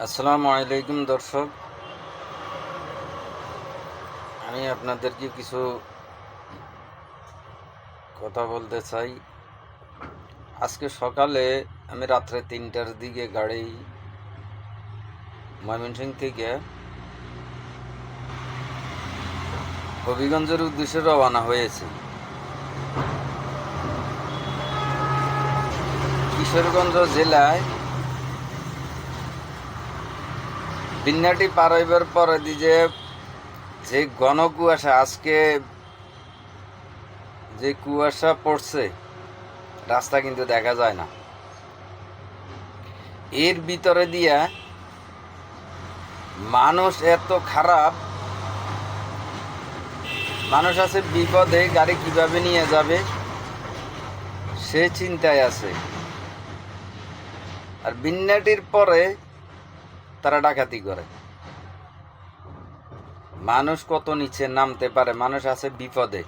আসসালামু আলাইকুম দর্শক, আমি আপনাদেরকে কিছু কথা বলতে চাই। আজকে সকালে আমি রাত্রে 3টার দিকে গাড়ি ময়মনসিংহ থেকে হবিগঞ্জের উদ্দেশ্যে রওনা হয়েছে। কিশোরগঞ্জ জেলায় বিন্যাটি পার হইবার পরে যে ঘন কুয়াশা, আজকে যে কুয়াশা পড়ছে রাস্তা কিন্তু দেখা যায় না। এর ভিতরে দিয়া মানুষ এত খারাপ, মানুষ আছে বিপদে, গাড়ি কিভাবে নিয়ে যাবে সে চিন্তায় আছে। আর বিন্যাটির পরে তারা ডাকাতি করে। মানুষ কত নিচে নামতে পারে, মানুষ আছে বিপদে,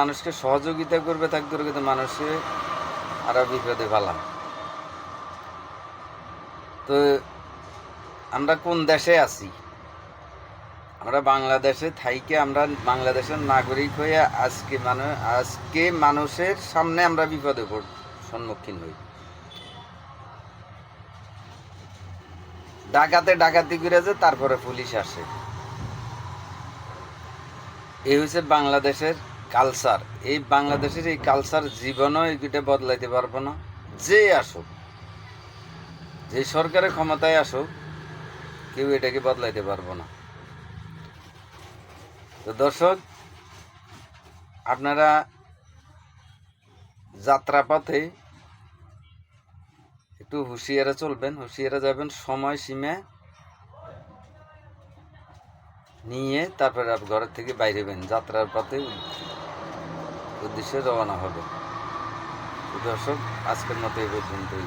মানুষকে সহযোগিতা করবে থাকতে, কিন্তু মানুষে আরো বিপদে ফেলা। তো আমরা কোন দেশে আছি? আমরা বাংলাদেশে থাইকে, আমরা বাংলাদেশের নাগরিক হয়ে আজকে মানুষের সামনে আমরা বিপদে সম্মুখীন হই। ডাকাতি করেছে, তারপরে পুলিশ আসে। এই হচ্ছে বাংলাদেশের কালচার। এই বাংলাদেশের এই কালচার জীবনও এইটা বদলাইতে পারবো না। যে আসুক, যে সরকারের ক্ষমতায় আসুক, কেউ এটাকে বদলাইতে পারবো না। তো দর্শক, আপনারা যাত্রাপথে একটু হুঁশিয়ারে চলবেন, হুঁশিয়ারে যাবেন, সময় সীমা নিয়ে তারপরে ঘরের থেকে বাইরে বেন, যাত্রার পথে উদ্দেশ্যে রওনা হবে। দর্শক, আজকের মতো এই পর্যন্তই।